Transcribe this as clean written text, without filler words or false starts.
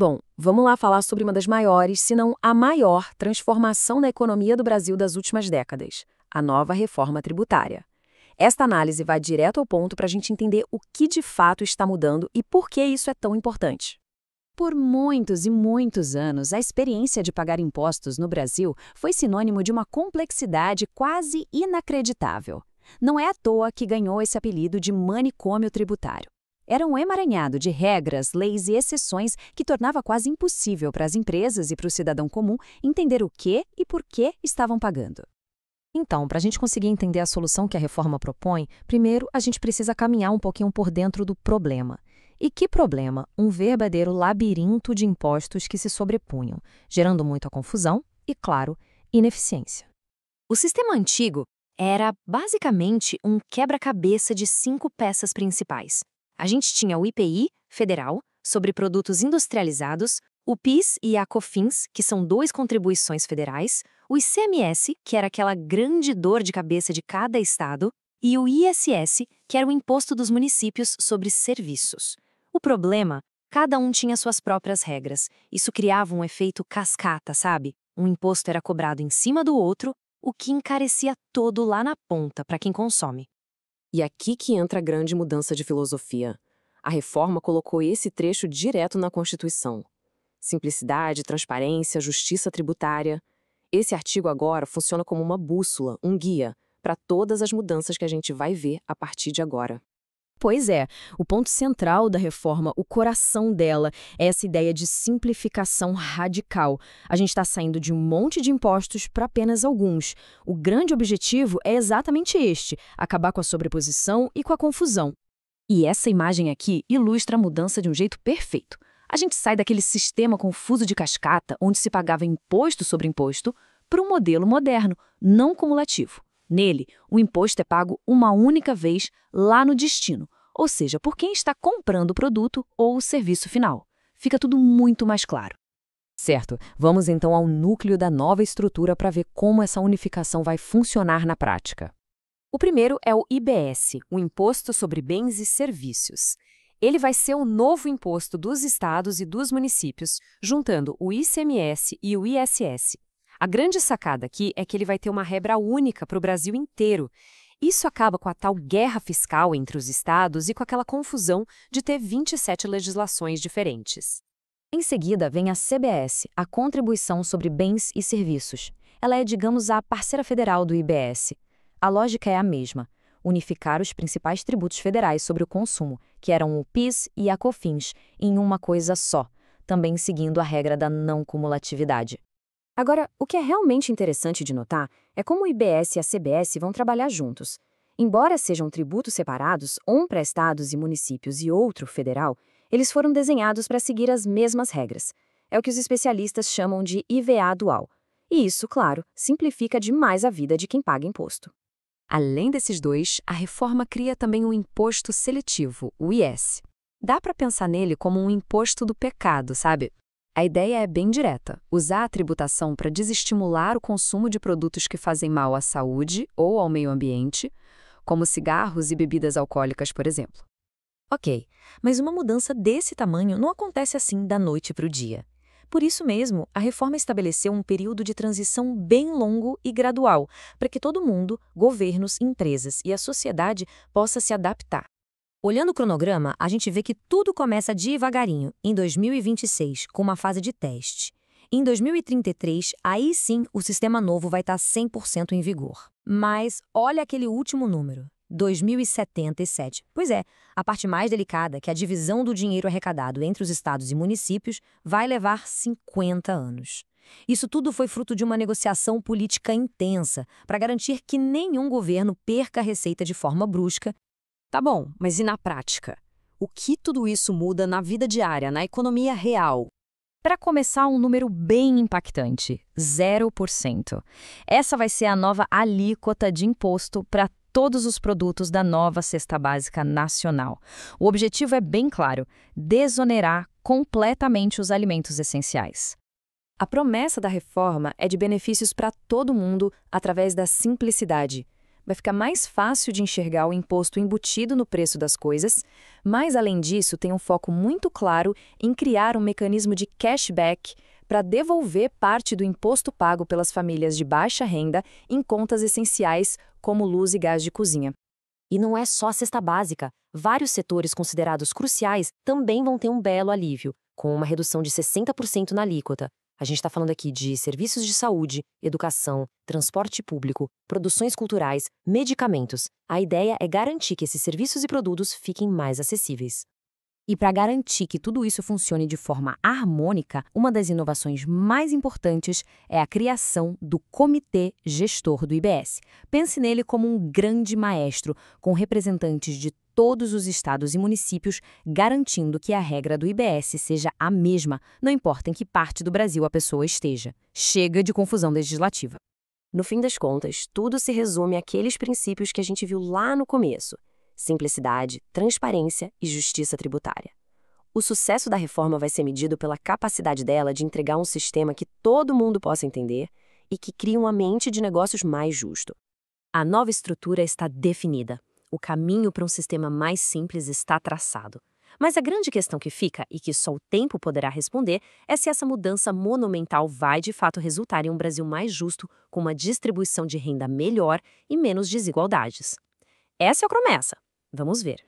Bom, vamos lá falar sobre uma das maiores, se não a maior, transformação na economia do Brasil das últimas décadas, a nova reforma tributária. Esta análise vai direto ao ponto para a gente entender o que de fato está mudando e por que isso é tão importante. Por muitos e muitos anos, a experiência de pagar impostos no Brasil foi sinônimo de uma complexidade quase inacreditável. Não é à toa que ganhou esse apelido de manicômio tributário. Era um emaranhado de regras, leis e exceções que tornava quase impossível para as empresas e para o cidadão comum entender o que e por que estavam pagando. Então, para a gente conseguir entender a solução que a reforma propõe, primeiro a gente precisa caminhar um pouquinho por dentro do problema. E que problema? Um verdadeiro labirinto de impostos que se sobrepunham, gerando muita confusão e, claro, ineficiência. O sistema antigo era basicamente um quebra-cabeça de 5 peças principais. A gente tinha o IPI, federal, sobre produtos industrializados, o PIS e a COFINS, que são 2 contribuições federais, o ICMS, que era aquela grande dor de cabeça de cada estado, e o ISS, que era o imposto dos municípios sobre serviços. O problema, cada um tinha suas próprias regras. Isso criava um efeito cascata, sabe? Um imposto era cobrado em cima do outro, o que encarecia todo lá na ponta para quem consome. E aqui que entra a grande mudança de filosofia. A reforma colocou esse trecho direto na Constituição. Simplicidade, transparência, justiça tributária. Esse artigo agora funciona como uma bússola, um guia, para todas as mudanças que a gente vai ver a partir de agora. Pois é, o ponto central da reforma, o coração dela, é essa ideia de simplificação radical. A gente está saindo de um monte de impostos para apenas alguns. O grande objetivo é exatamente este: acabar com a sobreposição e com a confusão. E essa imagem aqui ilustra a mudança de um jeito perfeito. A gente sai daquele sistema confuso de cascata, onde se pagava imposto sobre imposto, para um modelo moderno, não cumulativo. Nele, o imposto é pago uma única vez lá no destino, ou seja, por quem está comprando o produto ou o serviço final. Fica tudo muito mais claro. Certo, vamos então ao núcleo da nova estrutura para ver como essa unificação vai funcionar na prática. O primeiro é o IBS, o Imposto sobre Bens e Serviços. Ele vai ser o novo imposto dos estados e dos municípios, juntando o ICMS e o ISS. A grande sacada aqui é que ele vai ter uma regra única para o Brasil inteiro. Isso acaba com a tal guerra fiscal entre os estados e com aquela confusão de ter 27 legislações diferentes. Em seguida, vem a CBS, a Contribuição sobre Bens e Serviços. Ela é, digamos, a parceira federal do IBS. A lógica é a mesma: unificar os principais tributos federais sobre o consumo, que eram o PIS e a COFINS, em uma coisa só, também seguindo a regra da não cumulatividade. Agora, o que é realmente interessante de notar é como o IBS e a CBS vão trabalhar juntos. Embora sejam tributos separados, um para estados e municípios e outro federal, eles foram desenhados para seguir as mesmas regras. É o que os especialistas chamam de IVA dual. E isso, claro, simplifica demais a vida de quem paga imposto. Além desses dois, a reforma cria também um imposto seletivo, o IS. Dá para pensar nele como um imposto do pecado, sabe? A ideia é bem direta: usar a tributação para desestimular o consumo de produtos que fazem mal à saúde ou ao meio ambiente, como cigarros e bebidas alcoólicas, por exemplo. Ok, mas uma mudança desse tamanho não acontece assim da noite para o dia. Por isso mesmo, a reforma estabeleceu um período de transição bem longo e gradual, para que todo mundo, governos, empresas e a sociedade possa se adaptar. Olhando o cronograma, a gente vê que tudo começa devagarinho, em 2026, com uma fase de teste. Em 2033, aí sim o sistema novo vai estar 100% em vigor. Mas olha aquele último número, 2077. Pois é, a parte mais delicada, que é a divisão do dinheiro arrecadado entre os estados e municípios, vai levar 50 anos. Isso tudo foi fruto de uma negociação política intensa, para garantir que nenhum governo perca a receita de forma brusca. Tá bom, mas e na prática? O que tudo isso muda na vida diária, na economia real? Para começar, um número bem impactante: 0%. Essa vai ser a nova alíquota de imposto para todos os produtos da nova Cesta Básica Nacional. O objetivo é bem claro: desonerar completamente os alimentos essenciais. A promessa da reforma é de benefícios para todo mundo através da simplicidade. Vai ficar mais fácil de enxergar o imposto embutido no preço das coisas, mas, além disso, tem um foco muito claro em criar um mecanismo de cashback para devolver parte do imposto pago pelas famílias de baixa renda em contas essenciais como luz e gás de cozinha. E não é só a cesta básica. Vários setores considerados cruciais também vão ter um belo alívio, com uma redução de 60% na alíquota. A gente está falando aqui de serviços de saúde, educação, transporte público, produções culturais, medicamentos. A ideia é garantir que esses serviços e produtos fiquem mais acessíveis. E para garantir que tudo isso funcione de forma harmônica, uma das inovações mais importantes é a criação do Comitê Gestor do IBS. Pense nele como um grande maestro, com representantes de todos os estados e municípios, garantindo que a regra do IBS seja a mesma, não importa em que parte do Brasil a pessoa esteja. Chega de confusão legislativa. No fim das contas, tudo se resume àqueles princípios que a gente viu lá no começo: simplicidade, transparência e justiça tributária. O sucesso da reforma vai ser medido pela capacidade dela de entregar um sistema que todo mundo possa entender e que crie um ambiente de negócios mais justo. A nova estrutura está definida. O caminho para um sistema mais simples está traçado. Mas a grande questão que fica, e que só o tempo poderá responder, é se essa mudança monumental vai de fato resultar em um Brasil mais justo, com uma distribuição de renda melhor e menos desigualdades. Essa é a promessa. Vamos ver.